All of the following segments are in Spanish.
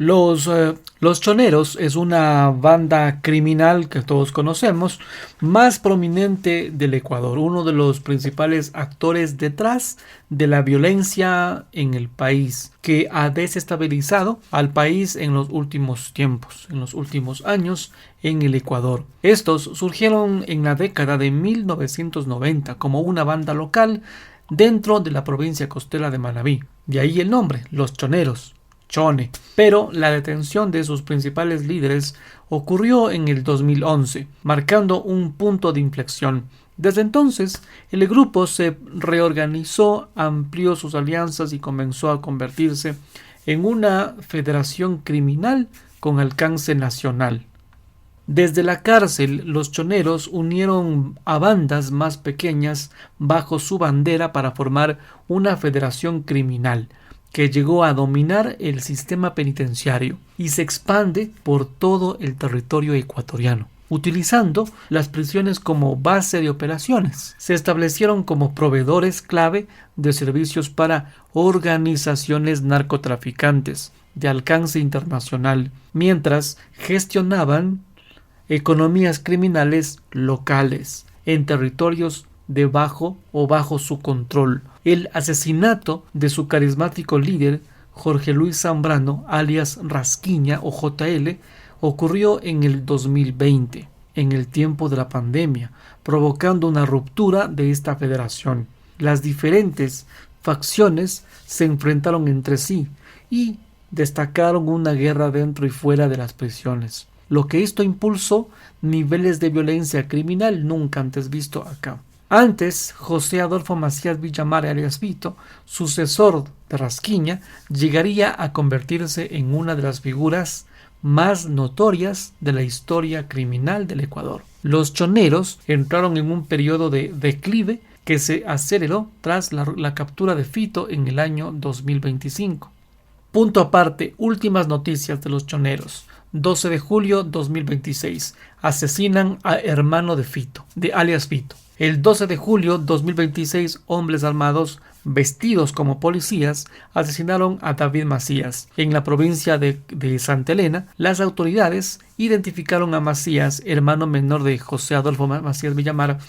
Los Choneros es una banda criminal que todos conocemos, más prominente del Ecuador, uno de los principales actores detrás de la violencia en el país, que ha desestabilizado al país en los últimos tiempos, en los últimos años en el Ecuador. Estos surgieron en la década de 1990 como una banda local dentro de la provincia costera de Manabí. De ahí el nombre, Los Choneros. Chone, pero la detención de sus principales líderes ocurrió en el 2011, marcando un punto de inflexión. Desde entonces, el grupo se reorganizó, amplió sus alianzas y comenzó a convertirse en una federación criminal con alcance nacional. Desde la cárcel, los choneros unieron a bandas más pequeñas bajo su bandera para formar una federación criminal que llegó a dominar el sistema penitenciario y se expande por todo el territorio ecuatoriano, utilizando las prisiones como base de operaciones. Se establecieron como proveedores clave de servicios para organizaciones narcotraficantes de alcance internacional, mientras gestionaban economías criminales locales en territorios bajo su control. El asesinato de su carismático líder, Jorge Luis Zambrano, alias Rasquiña o JL, ocurrió en el 2020, en el tiempo de la pandemia, provocando una ruptura de esta federación. Las diferentes facciones se enfrentaron entre sí y destacaron una guerra dentro y fuera de las prisiones, lo que esto impulsó niveles de violencia criminal nunca antes visto acá. Antes, José Adolfo Macías Villamar alias Vito, sucesor de Rasquiña, llegaría a convertirse en una de las figuras más notorias de la historia criminal del Ecuador. Los choneros entraron en un periodo de declive que se aceleró tras la captura de Fito en el año 2025. Punto aparte, últimas noticias de los choneros. 12 de julio 2026. Asesinan a hermano de Fito, de alias Fito. El 12 de julio 2026, hombres armados vestidos como policías asesinaron a David Macías. En la provincia de Santa Elena, las autoridades identificaron a Macías, hermano menor de José Adolfo Macías Villamar,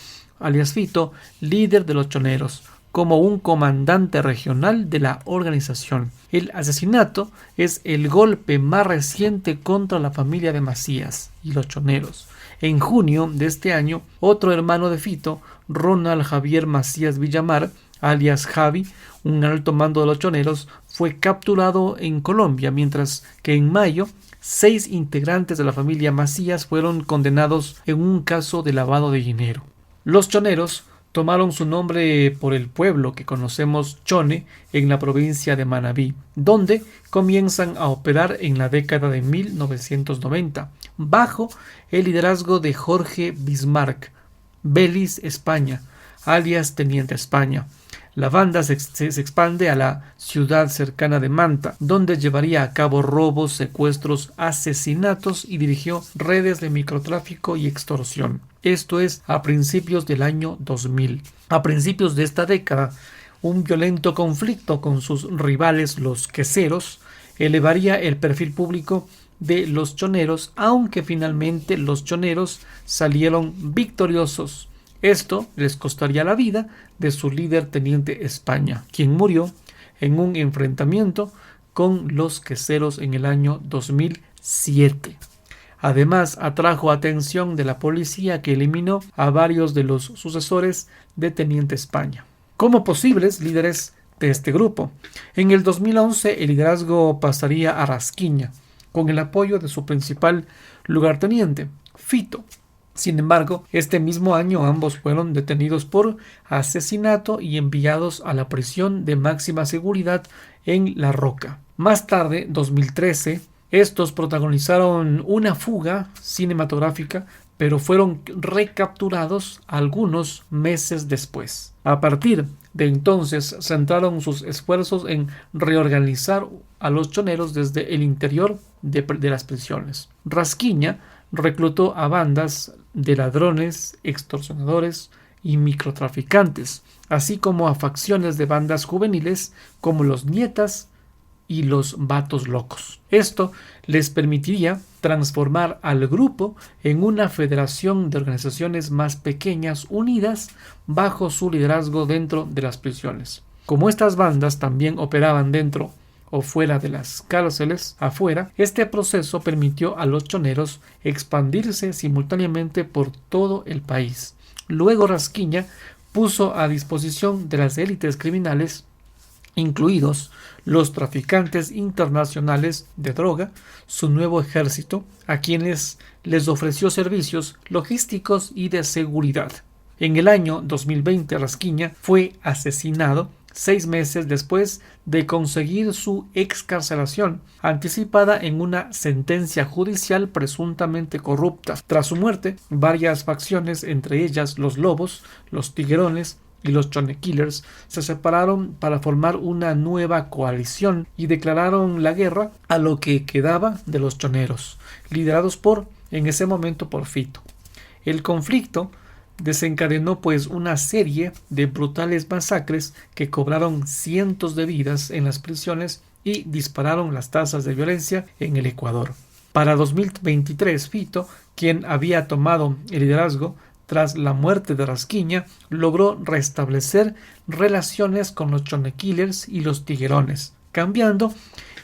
alias Fito, líder de los choneros, como un comandante regional de la organización. El asesinato es el golpe más reciente contra la familia de Macías y los choneros. En junio de este año, otro hermano de Fito, Ronald Javier Macías Villamar, alias Javi, un alto mando de los choneros, fue capturado en Colombia, mientras que en mayo 6 integrantes de la familia Macías fueron condenados en un caso de lavado de dinero. Los choneros tomaron su nombre por el pueblo que conocemos Chone en la provincia de Manabí, donde comienzan a operar en la década de 1990, bajo el liderazgo de Jorge Bismarck, Belis España, alias Teniente España. La banda se expande a la ciudad cercana de Manta, donde llevaría a cabo robos, secuestros, asesinatos y dirigió redes de microtráfico y extorsión. Esto es a principios del año 2000. A principios de esta década, un violento conflicto con sus rivales los queseros elevaría el perfil público de los choneros, aunque finalmente los choneros salieron victoriosos. Esto les costaría la vida de su líder Teniente España, quien murió en un enfrentamiento con los queseros en el año 2007. Además, atrajo atención de la policía, que eliminó a varios de los sucesores de Teniente España como posibles líderes de este grupo. En el 2011 el liderazgo pasaría a Rasquiña, con el apoyo de su principal lugarteniente, Fito. Sin embargo, este mismo año ambos fueron detenidos por asesinato y enviados a la prisión de máxima seguridad en La Roca. Más tarde, 2013, estos protagonizaron una fuga cinematográfica, pero fueron recapturados algunos meses después. A partir de entonces, centraron sus esfuerzos en reorganizar a los choneros desde el interior de las prisiones. Rasquiña reclutó a bandas de ladrones, extorsionadores y microtraficantes, así como a facciones de bandas juveniles como los Nietas y los Vatos Locos. Esto les permitiría transformar al grupo en una federación de organizaciones más pequeñas unidas bajo su liderazgo dentro de las prisiones. Como estas bandas también operaban dentro o fuera de las cárceles afuera, este proceso permitió a los choneros expandirse simultáneamente por todo el país. Luego Rasquiña puso a disposición de las élites criminales, incluidos los traficantes internacionales de droga, su nuevo ejército, a quienes les ofreció servicios logísticos y de seguridad. En el año 2020, Rasquiña fue asesinado 6 meses después de conseguir su excarcelación anticipada en una sentencia judicial presuntamente corrupta. Tras su muerte, varias facciones, entre ellas los Lobos, los Tiguerones y los Chone Killers, se separaron para formar una nueva coalición y declararon la guerra a lo que quedaba de los choneros, liderados en ese momento por Fito. El conflicto desencadenó pues una serie de brutales masacres que cobraron cientos de vidas en las prisiones y dispararon las tasas de violencia en el Ecuador. Para 2023, Fito, quien había tomado el liderazgo tras la muerte de Rasquiña, logró restablecer relaciones con los Chone Killers y los Tiguerones, cambiando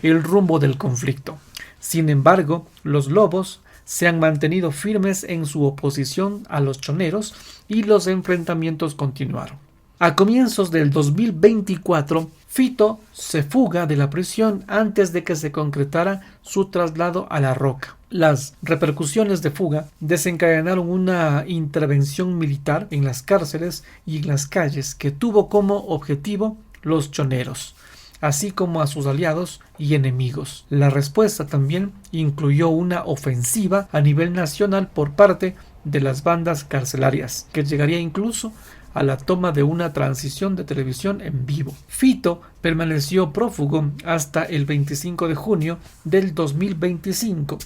el rumbo del conflicto. Sin embargo, los Lobos se han mantenido firmes en su oposición a los choneros y los enfrentamientos continuaron. A comienzos del 2024, Fito se fuga de la prisión antes de que se concretara su traslado a La Roca. Las repercusiones de fuga desencadenaron una intervención militar en las cárceles y en las calles que tuvo como objetivo los choneros, así como a sus aliados y enemigos. La respuesta también incluyó una ofensiva a nivel nacional por parte de las bandas carcelarias, que llegaría incluso a la toma de una transición de televisión en vivo. Fito permaneció prófugo hasta el 25 de junio del 2025,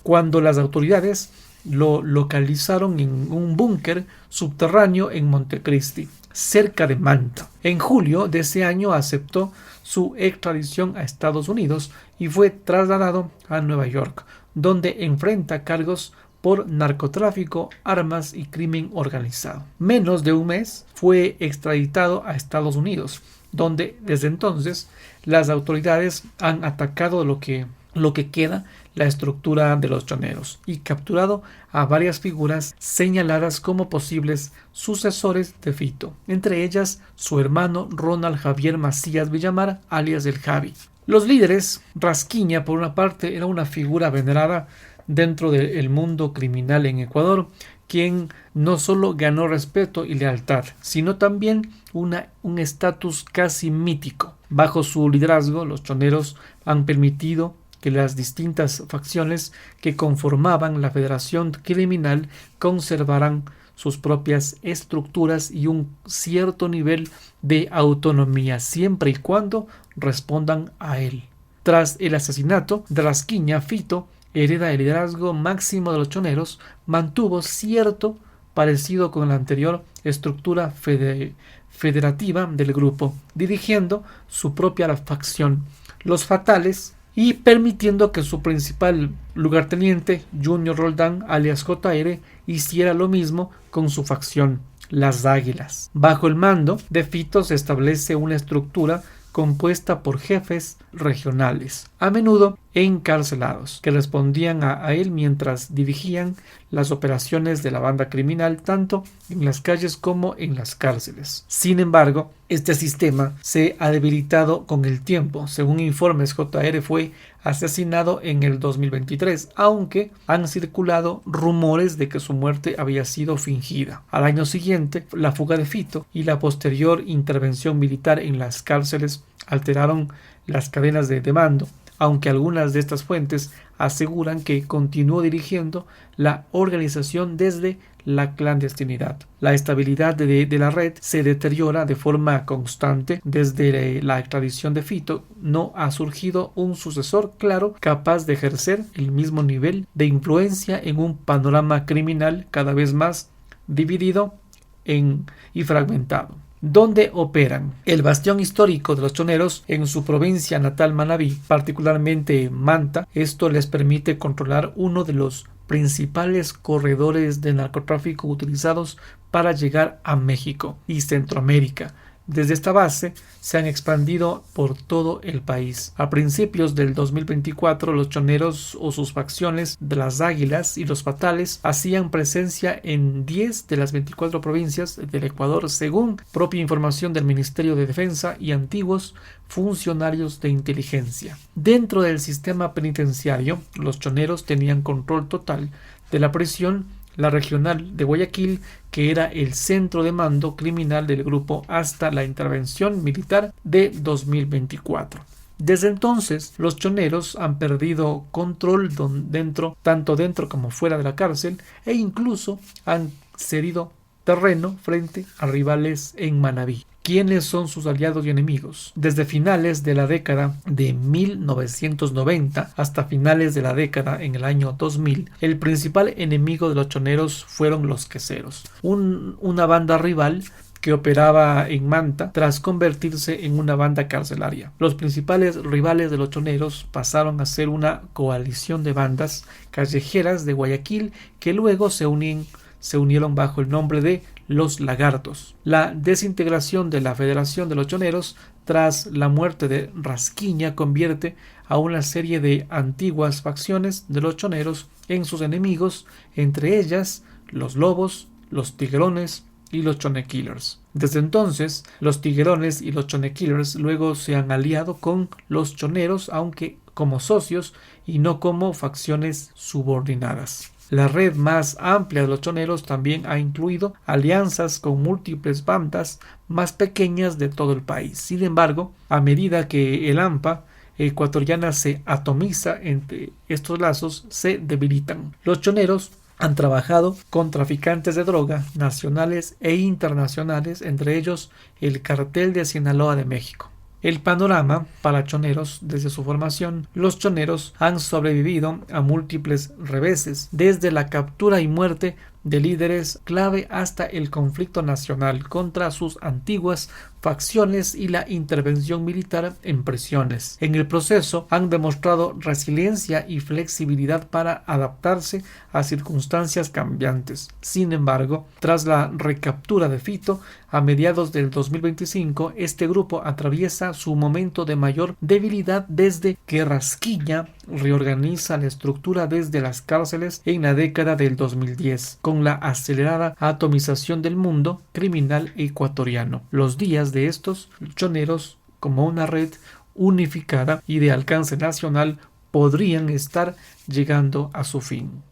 cuando las autoridades lo localizaron en un búnker subterráneo en Montecristi, cerca de Manta. En julio de ese año aceptó su extradición a Estados Unidos y fue trasladado a Nueva York, donde enfrenta cargos por narcotráfico, armas y crimen organizado. Menos de un mes fue extraditado a Estados Unidos, donde desde entonces las autoridades han atacado lo que queda la estructura de los choneros y capturado a varias figuras señaladas como posibles sucesores de Fito, entre ellas su hermano Ronald Javier Macías Villamar, alias el Javi. Los líderes, Rasquiña por una parte era una figura venerada dentro del mundo criminal en Ecuador, quien no solo ganó respeto y lealtad, sino también un estatus casi mítico. Bajo su liderazgo, los choneros han permitido que las distintas facciones que conformaban la federación criminal conservaran sus propias estructuras y un cierto nivel de autonomía, siempre y cuando respondan a él. Tras el asesinato de Rasquiña, Fito hereda el liderazgo máximo de los choneros, mantuvo cierto parecido con la anterior estructura federativa del grupo, dirigiendo su propia facción, los Fatales, y permitiendo que su principal lugarteniente, Junior Roldán, alias JR, hiciera lo mismo con su facción, las Águilas. Bajo el mando de Fito se establece una estructura compuesta por jefes regionales, a menudo encarcelados, que respondían a él mientras dirigían las operaciones de la banda criminal tanto en las calles como en las cárceles. Sin embargo, este sistema se ha debilitado con el tiempo. Según informes, JR fue asesinado en el 2023, aunque han circulado rumores de que su muerte había sido fingida. Al año siguiente, la fuga de Fito y la posterior intervención militar en las cárceles alteraron las cadenas de mando, aunque algunas de estas fuentes aseguran que continuó dirigiendo la organización desde la clandestinidad. La estabilidad de la red se deteriora de forma constante. Desde la extradición de Fito no ha surgido un sucesor claro capaz de ejercer el mismo nivel de influencia en un panorama criminal cada vez más dividido y fragmentado. ¿Dónde operan? El bastión histórico de los choneros en su provincia natal Manabí, particularmente Manta. Esto les permite controlar uno de los principales corredores de narcotráfico utilizados para llegar a México y Centroamérica. Desde esta base se han expandido por todo el país. A principios del 2024, los choneros o sus facciones de las Águilas y los Fatales hacían presencia en 10 de las 24 provincias del Ecuador, según propia información del Ministerio de Defensa y antiguos funcionarios de inteligencia. Dentro del sistema penitenciario, los choneros tenían control total de la prisión La Regional de Guayaquil, que era el centro de mando criminal del grupo hasta la intervención militar de 2024. Desde entonces, los choneros han perdido control tanto dentro como fuera de la cárcel, e incluso han cedido terreno frente a rivales en Manabí. ¿Quiénes son sus aliados y enemigos? Desde finales de la década de 1990 hasta finales de la década en el año 2000, el principal enemigo de los choneros fueron los queseros, una banda rival que operaba en Manta tras convertirse en una banda carcelaria. Los principales rivales de los choneros pasaron a ser una coalición de bandas callejeras de Guayaquil que luego se unieron bajo el nombre de Los Lagartos. La desintegración de la Federación de los Choneros tras la muerte de Rasquiña convierte a una serie de antiguas facciones de los choneros en sus enemigos, entre ellas los Lobos, los Tiguerones y los Chone Killers. Desde entonces, los Tiguerones y los Chone Killers luego se han aliado con los choneros, aunque como socios y no como facciones subordinadas. La red más amplia de los choneros también ha incluido alianzas con múltiples bandas más pequeñas de todo el país. Sin embargo, a medida que el AMPA ecuatoriana se atomiza, entre estos lazos se debilitan. Los choneros han trabajado con traficantes de droga nacionales e internacionales, entre ellos el Cartel de Sinaloa de México. El panorama para choneros desde su formación: los choneros han sobrevivido a múltiples reveses, desde la captura y muerte de líderes clave hasta el conflicto nacional contra sus antiguas facciones y la intervención militar en prisiones. En el proceso han demostrado resiliencia y flexibilidad para adaptarse a circunstancias cambiantes. Sin embargo, tras la recaptura de Fito a mediados del 2025, este grupo atraviesa su momento de mayor debilidad desde que Rasquiña reorganiza la estructura desde las cárceles en la década del 2010, con la acelerada atomización del mundo criminal ecuatoriano. Los días de estos choneros como una red unificada y de alcance nacional podrían estar llegando a su fin.